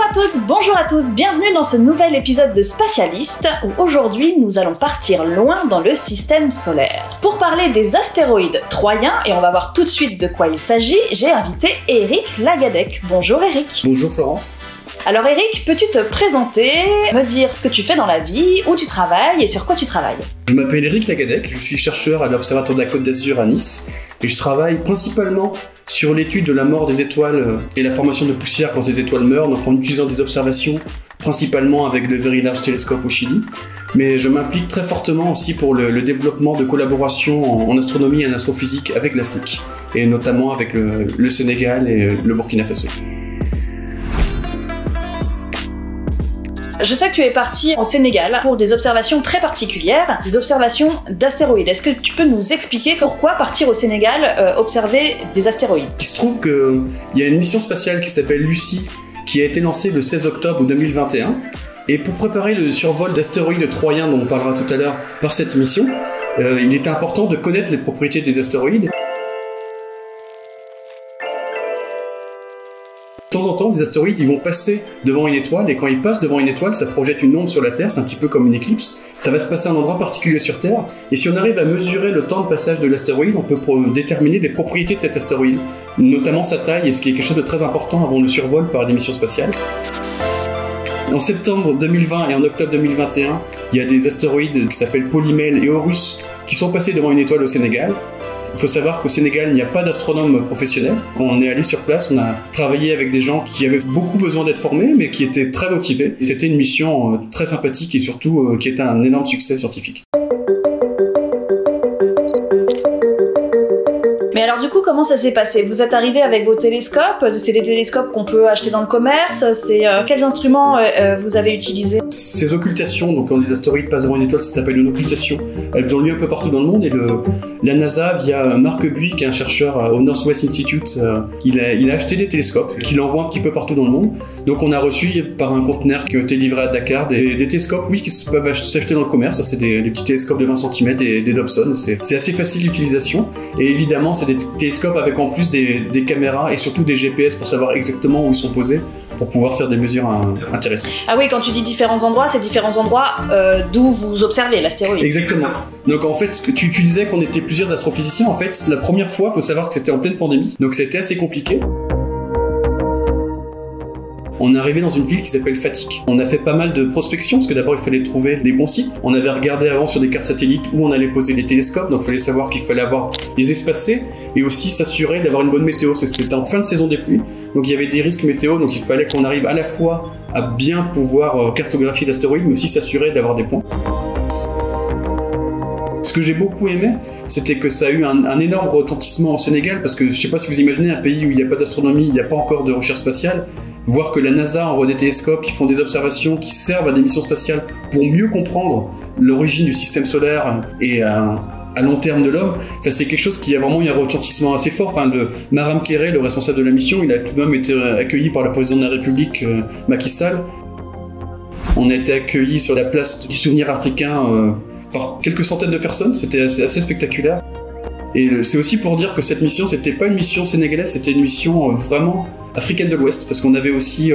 à toutes, bonjour à tous, bienvenue dans ce nouvel épisode de Spatialiste où aujourd'hui nous allons partir loin dans le système solaire. Pour parler des astéroïdes troyens, et on va voir tout de suite de quoi il s'agit, j'ai invité Eric Lagadec. Bonjour Eric. Bonjour Florence. Alors Eric, peux-tu te présenter, me dire ce que tu fais dans la vie, où tu travailles et sur quoi tu travailles? Je m'appelle Eric Lagadec, je suis chercheur à l'Observatoire de la Côte d'Azur à Nice et je travaille principalement sur l'étude de la mort des étoiles et la formation de poussière quand ces étoiles meurent, donc en utilisant des observations principalement avec le Very Large Telescope au Chili. Mais je m'implique très fortement aussi pour le développement de collaborations en astronomie et en astrophysique avec l'Afrique, et notamment avec le Sénégal et le Burkina Faso. Je sais que tu es parti au Sénégal pour des observations très particulières, des observations d'astéroïdes. Est-ce que tu peux nous expliquer pourquoi partir au Sénégal observer des astéroïdes? Il se trouve qu'il y a une mission spatiale qui s'appelle Lucie, qui a été lancée le 16 octobre 2021. Et pour préparer le survol d'astéroïdes troyens dont on parlera tout à l'heure par cette mission, il était important de connaître les propriétés des astéroïdes. De temps en temps, les astéroïdes ils vont passer devant une étoile, et quand ils passent devant une étoile, ça projette une onde sur la Terre, c'est un petit peu comme une éclipse. Ça va se passer à un endroit particulier sur Terre, et si on arrive à mesurer le temps de passage de l'astéroïde, on peut déterminer les propriétés de cet astéroïde, notamment sa taille, et ce qui est quelque chose de très important avant le survol par les missions spatiales. En septembre 2020 et en octobre 2021, il y a des astéroïdes qui s'appellent Polymele et Horus qui sont passés devant une étoile au Sénégal. Il faut savoir qu'au Sénégal, il n'y a pas d'astronomes professionnels. Quand on est allé sur place, on a travaillé avec des gens qui avaient beaucoup besoin d'être formés, mais qui étaient très motivés. C'était une mission très sympathique et surtout qui était un énorme succès scientifique. Mais alors du coup, comment ça s'est passé? Vous êtes arrivé avec vos télescopes? C'est des télescopes qu'on peut acheter dans le commerce? Quels instruments vous avez utilisés? Ces occultations, donc quand les astéroïdes passent devant une étoile, ça s'appelle une occultation. Elles ont lieu un peu partout dans le monde et la NASA, via Marc Buy, qui est un chercheur au Northwest Institute, il a acheté des télescopes qu'il envoie un petit peu partout dans le monde. Donc on a reçu par un conteneur qui a été livré à Dakar des télescopes, oui, qui peuvent s'acheter dans le commerce. Ça, c'est des petits télescopes de 20 cm et des Dobson. C'est assez facile d'utilisation et évidemment c'est des télescopes avec en plus des caméras et surtout des GPS pour savoir exactement où ils sont posés pour pouvoir faire des mesures intéressantes. Ah oui, quand tu dis différents endroits, c'est différents endroits d'où vous observez l'astéroïde. Exactement. Donc en fait, tu disais qu'on était plusieurs astrophysiciens. En fait, la première fois, il faut savoir que c'était en pleine pandémie, donc c'était assez compliqué. On est arrivé dans une ville qui s'appelle Fatik. On a fait pas mal de prospection, parce que d'abord il fallait trouver les bons sites. On avait regardé avant sur des cartes satellites où on allait poser les télescopes, donc il fallait savoir qu'il fallait avoir les espacés, et aussi s'assurer d'avoir une bonne météo, parce que c'était en fin de saison des pluies, donc il y avait des risques météo, donc il fallait qu'on arrive à la fois à bien pouvoir cartographier l'astéroïde, mais aussi s'assurer d'avoir des points. Ce que j'ai beaucoup aimé, c'était que ça a eu un énorme retentissement au Sénégal, parce que je ne sais pas si vous imaginez un pays où il n'y a pas d'astronomie, il n'y a pas encore de recherche spatiale, voir que la NASA envoie des télescopes qui font des observations qui servent à des missions spatiales pour mieux comprendre l'origine du système solaire et à long terme de l'homme, enfin, c'est quelque chose qui a vraiment eu un retentissement assez fort. Enfin, Maram Kéré, le responsable de la mission, il a tout de même été accueilli par le président de la République, Macky Sall. On a été accueillis sur la place du souvenir africain par quelques centaines de personnes, c'était assez spectaculaire. Et c'est aussi pour dire que cette mission, c'était pas une mission sénégalaise, c'était une mission vraiment africaine de l'Ouest, parce qu'on avait aussi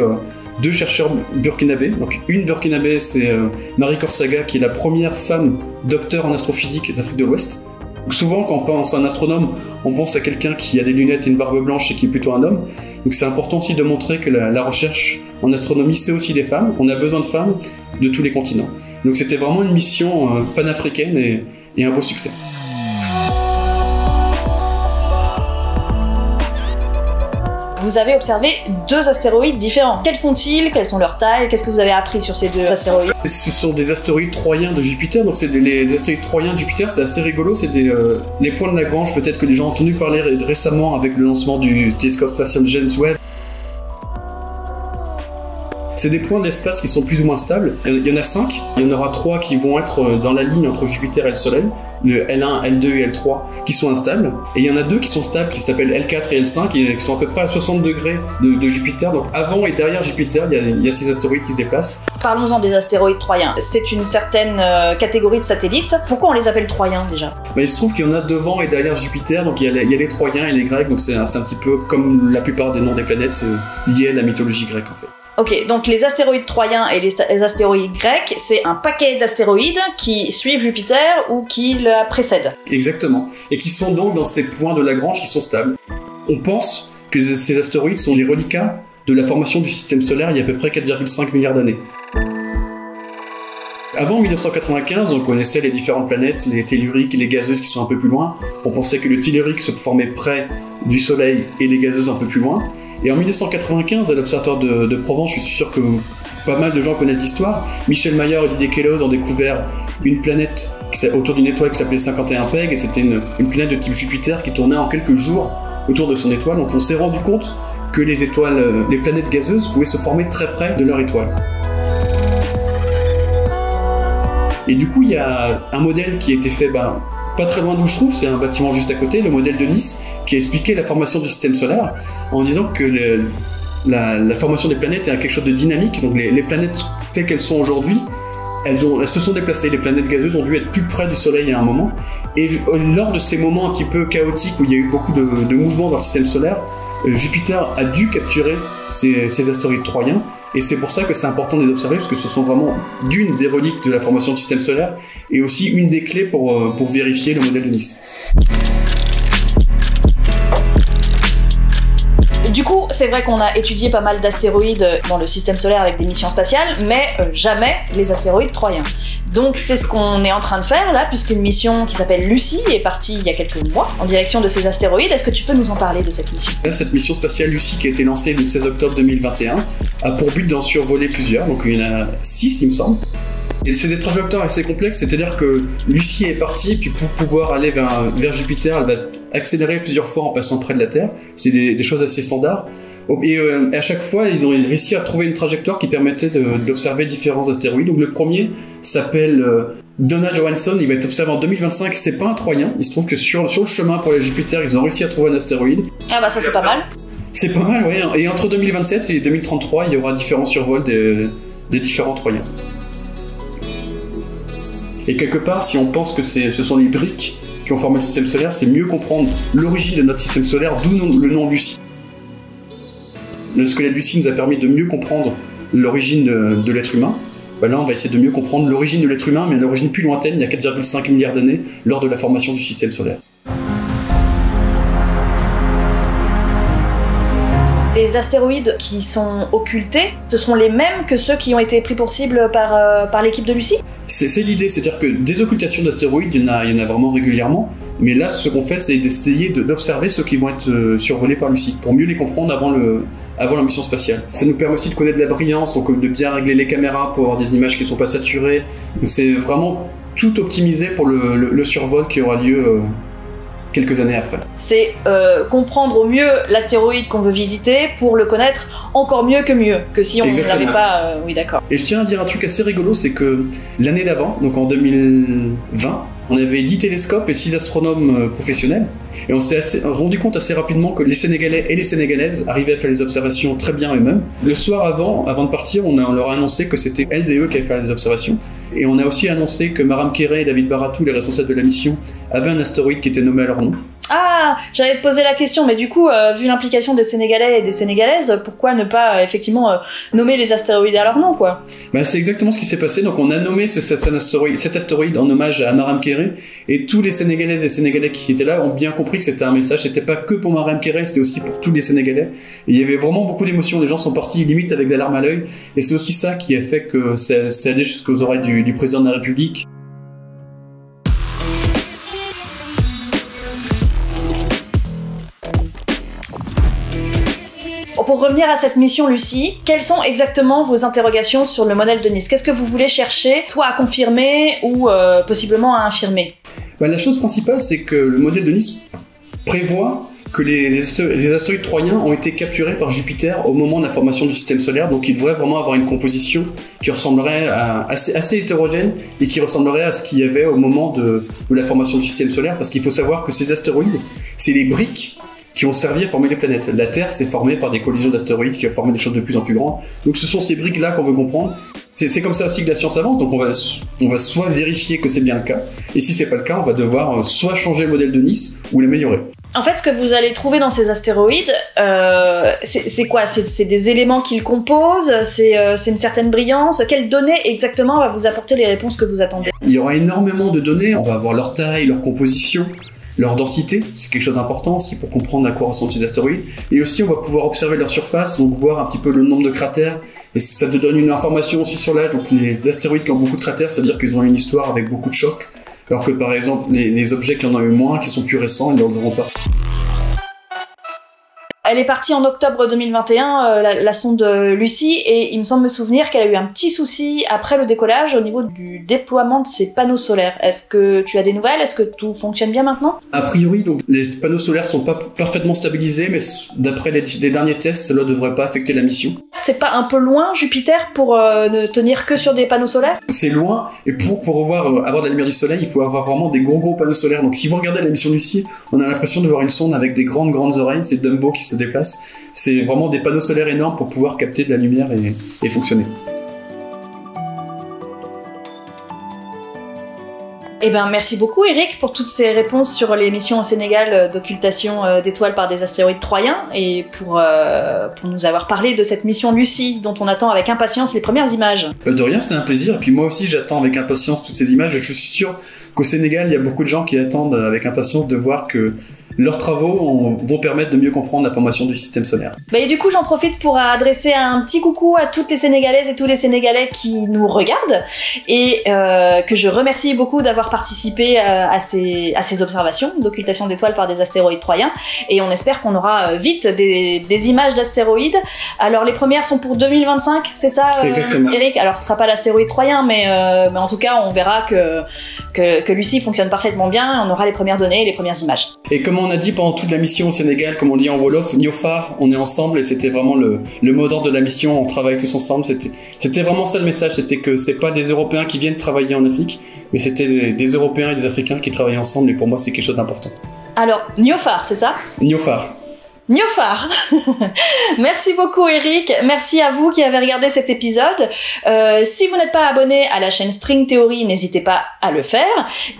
deux chercheurs burkinabés. Donc une burkinabé, c'est Marie Korsaga, qui est la première femme docteur en astrophysique d'Afrique de l'Ouest. Donc souvent, quand on pense à un astronome, on pense à quelqu'un qui a des lunettes et une barbe blanche et qui est plutôt un homme. Donc c'est important aussi de montrer que la recherche en astronomie, c'est aussi des femmes. On a besoin de femmes de tous les continents. Donc c'était vraiment une mission panafricaine et un beau succès. Vous avez observé deux astéroïdes différents. Quels sont-ils? Quelles sont leurs tailles? Qu'est-ce que vous avez appris sur ces deux astéroïdes? Ce sont des astéroïdes troyens de Jupiter. Donc c'est les astéroïdes troyens de Jupiter, c'est assez rigolo. C'est des points de Lagrange, peut-être que les gens ont entendu parler récemment avec le lancement du télescope spatial James Webb. C'est des points de l'espace qui sont plus ou moins stables. Il y en a 5. Il y en aura 3 qui vont être dans la ligne entre Jupiter et le Soleil. Le L1, L2 et L3 qui sont instables. Et il y en a 2 qui sont stables, qui s'appellent L4 et L5, et qui sont à peu près à 60 degrés de Jupiter. Donc avant et derrière Jupiter, il y a ces astéroïdes qui se déplacent. Parlons-en des astéroïdes troyens. C'est une certaine catégorie de satellites. Pourquoi on les appelle troyens déjà? Il se trouve qu'il y en a devant et derrière Jupiter. Donc il y a les Troyens et les Grecs. Donc c'est un petit peu comme la plupart des noms des planètes liés à la mythologie grecque en fait. Ok, donc les astéroïdes troyens et les astéroïdes grecs, c'est un paquet d'astéroïdes qui suivent Jupiter ou qui la précèdent. Exactement. Et qui sont donc dans ces points de Lagrange qui sont stables. On pense que ces astéroïdes sont les reliquats de la formation du système solaire il y a à peu près 4,5 milliards d'années. Avant 1995, on connaissait les différentes planètes, les telluriques et les gazeuses qui sont un peu plus loin. On pensait que le tellurique se formait près du Soleil et les gazeuses un peu plus loin. Et en 1995, à l'Observatoire de Provence, je suis sûr que pas mal de gens connaissent l'histoire, Michel Maillard et Didier Queloz ont découvert une planète autour d'une étoile qui s'appelait 51 Peg, et c'était une planète de type Jupiter qui tournait en quelques jours autour de son étoile. Donc on s'est rendu compte que les planètes gazeuses pouvaient se former très près de leur étoile. Et du coup, il y a un modèle qui a été fait pas très loin d'où je trouve, c'est un bâtiment juste à côté, le modèle de Nice, qui a expliqué la formation du système solaire en disant que la formation des planètes est quelque chose de dynamique. Donc les planètes telles qu'elles sont aujourd'hui, elles se sont déplacées. Les planètes gazeuses ont dû être plus près du Soleil à un moment. Et lors de ces moments un petit peu chaotiques où il y a eu beaucoup de mouvements dans le système solaire, Jupiter a dû capturer ces astéroïdes troyens. Et c'est pour ça que c'est important de les observer, parce que ce sont vraiment d'une des reliques de la formation du système solaire, et aussi une des clés pour vérifier le modèle de Nice. Du coup, c'est vrai qu'on a étudié pas mal d'astéroïdes dans le système solaire avec des missions spatiales, mais jamais les astéroïdes troyens. Donc c'est ce qu'on est en train de faire là, puisqu'une mission qui s'appelle Lucie est partie il y a quelques mois en direction de ces astéroïdes. Est-ce que tu peux nous en parler de cette mission ? Cette mission spatiale Lucie, qui a été lancée le 16 octobre 2021, a pour but d'en survoler plusieurs, donc il y en a 6 il me semble. Et c'est des trajectoires assez complexes, c'est-à-dire que Lucie est partie, puis pour pouvoir aller vers Jupiter, elle va accélérer plusieurs fois en passant près de la Terre. C'est des choses assez standards. Et à chaque fois, ils ont réussi à trouver une trajectoire qui permettait d'observer différents astéroïdes. Donc le premier s'appelle Donald Johansson, il va être observé en 2025, c'est pas un Troyen. Il se trouve que sur le chemin pour aller à Jupiter, ils ont réussi à trouver un astéroïde. Ah bah ça c'est pas mal. C'est pas mal, oui. Et entre 2027 et 2033, il y aura différents survols des différents Troyens. Et quelque part, si on pense que ce sont les briques qui ont formé le système solaire, c'est mieux comprendre l'origine de notre système solaire, d'où le nom Lucie. Le squelette Lucie nous a permis de mieux comprendre l'origine de l'être humain. Là, on va essayer de mieux comprendre l'origine de l'être humain, mais l'origine plus lointaine, il y a 4,5 milliards d'années, lors de la formation du système solaire. Les astéroïdes qui sont occultés, ce seront les mêmes que ceux qui ont été pris pour cible par l'équipe de Lucie ? C'est l'idée, c'est-à-dire que des occultations d'astéroïdes, il y en a vraiment régulièrement, mais là, ce qu'on fait, c'est d'essayer d'observer ceux qui vont être survolés par Lucie, pour mieux les comprendre avant la mission spatiale. Ça nous permet aussi de connaître la brillance, donc de bien régler les caméras pour avoir des images qui ne sont pas saturées. Donc c'est vraiment tout optimisé pour le survol qui aura lieu quelques années après. C'est comprendre au mieux l'astéroïde qu'on veut visiter pour le connaître encore mieux que si on ne l'avait pas. Oui, d'accord. Et je tiens à dire un truc assez rigolo, c'est que l'année d'avant, donc en 2020, on avait 10 télescopes et 6 astronomes professionnels. Et on s'est rendu compte assez rapidement que les Sénégalais et les Sénégalaises arrivaient à faire les observations très bien eux-mêmes. Le soir avant de partir, on leur a annoncé que c'était elles et eux qui allaient faire les observations. Et on a aussi annoncé que Maram Kéré et David Baratou, les responsables de la mission, avaient un astéroïde qui était nommé à leur nom. Ah, j'allais te poser la question, mais du coup, vu l'implication des Sénégalais et des Sénégalaises, pourquoi ne pas effectivement nommer les astéroïdes à leur nom, quoi ? C'est exactement ce qui s'est passé. Donc on a nommé cet astéroïde en hommage à Maram Kéré, et tous les Sénégalaises et Sénégalais qui étaient là ont bien compris que c'était un message. C'était pas que pour Maram Kéré, c'était aussi pour tous les Sénégalais. Et il y avait vraiment beaucoup d'émotions. Les gens sont partis limite avec des larmes à l'œil, et c'est aussi ça qui a fait que c'est allé jusqu'aux oreilles du président de la République. Pour revenir à cette mission Lucie, quelles sont exactement vos interrogations sur le modèle de Nice ? Qu'est-ce que vous voulez chercher, soit à confirmer ou possiblement à infirmer ? La chose principale, c'est que le modèle de Nice prévoit que les astéroïdes troyens ont été capturés par Jupiter au moment de la formation du système solaire, donc ils devraient vraiment avoir une composition qui ressemblerait assez hétérogène et qui ressemblerait à ce qu'il y avait au moment de la formation du système solaire, parce qu'il faut savoir que ces astéroïdes, c'est les briques qui ont servi à former les planètes. La Terre s'est formée par des collisions d'astéroïdes qui ont formé des choses de plus en plus grandes. Donc ce sont ces briques-là qu'on veut comprendre. C'est comme ça aussi que la science avance, donc on va soit vérifier que c'est bien le cas, et si c'est pas le cas, on va devoir soit changer le modèle de Nice ou l'améliorer. En fait, ce que vous allez trouver dans ces astéroïdes, c'est quoi? C'est des éléments qu'ils composent? C'est une certaine brillance? Quelles données exactement va vous apporter les réponses que vous attendez? Il y aura énormément de données. On va avoir leur taille, leur composition, leur densité. C'est quelque chose d'important aussi pour comprendre à quoi ressemblent ces astéroïdes. Et aussi, on va pouvoir observer leur surface, donc voir un petit peu le nombre de cratères. Et ça te donne une information aussi sur l'âge. Donc les astéroïdes qui ont beaucoup de cratères, ça veut dire qu'ils ont une histoire avec beaucoup de chocs. Alors que par exemple, les objets qui en ont eu moins, qui sont plus récents, ils ne les auront pas. Elle est partie en octobre 2021, la sonde Lucie, et il me semble me souvenir qu'elle a eu un petit souci après le décollage au niveau du déploiement de ses panneaux solaires. Est-ce que tu as des nouvelles? Est-ce que tout fonctionne bien maintenant? A priori, donc, les panneaux solaires sont pas parfaitement stabilisés, mais d'après les derniers tests, cela ne devrait pas affecter la mission. C'est pas un peu loin, Jupiter, pour ne tenir que sur des panneaux solaires? C'est loin, et pour avoir de la lumière du soleil, il faut avoir vraiment des gros panneaux solaires. Donc si vous regardez la mission Lucie, on a l'impression de voir une sonde avec des grandes oreilles, c'est Dumbo qui se déplace. C'est vraiment des panneaux solaires énormes pour pouvoir capter de la lumière et fonctionner. Eh ben, merci beaucoup Eric pour toutes ces réponses sur les missions au Sénégal d'occultation d'étoiles par des astéroïdes troyens et pour nous avoir parlé de cette mission Lucie dont on attend avec impatience les premières images. De rien, c'était un plaisir. Et puis moi aussi, j'attends avec impatience toutes ces images. Je suis sûr qu'au Sénégal, il y a beaucoup de gens qui attendent avec impatience de voir que leurs travaux vont permettre de mieux comprendre la formation du système solaire. Et du coup, j'en profite pour adresser un petit coucou à toutes les Sénégalaises et tous les Sénégalais qui nous regardent et que je remercie beaucoup d'avoir participé à ces observations d'occultation d'étoiles par des astéroïdes troyens. Et on espère qu'on aura vite des images d'astéroïdes. Alors les premières sont pour 2025, c'est ça, Eric? Alors ce sera pas l'astéroïde troyen, mais en tout cas, on verra que Lucie fonctionne parfaitement bien. On aura les premières données et les premières images. Et comme on a dit pendant toute la mission au Sénégal, comme on dit en Wolof, Niofar, on est ensemble, et c'était vraiment le mot d'ordre de la mission, on travaille tous ensemble. C'était vraiment ça le message, c'était que c'est pas des Européens qui viennent travailler en Afrique, mais c'était des Européens et des Africains qui travaillent ensemble, et pour moi c'est quelque chose d'important. Alors, Niofar, c'est ça? Niofar. Niofar. Merci beaucoup Eric, merci à vous qui avez regardé cet épisode. Si vous n'êtes pas abonné à la chaîne String Theory, n'hésitez pas à le faire.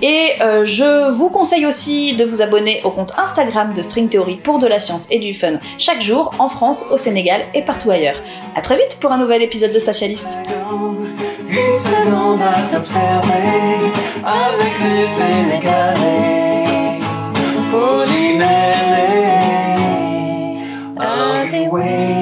Et je vous conseille aussi de vous abonner au compte Instagram de String Theory pour de la science et du fun chaque jour en France, au Sénégal et partout ailleurs. À très vite pour un nouvel épisode de Spatialiste. Une seconde à t'observer avec les Sénégalais, polymèles. I'll be waiting.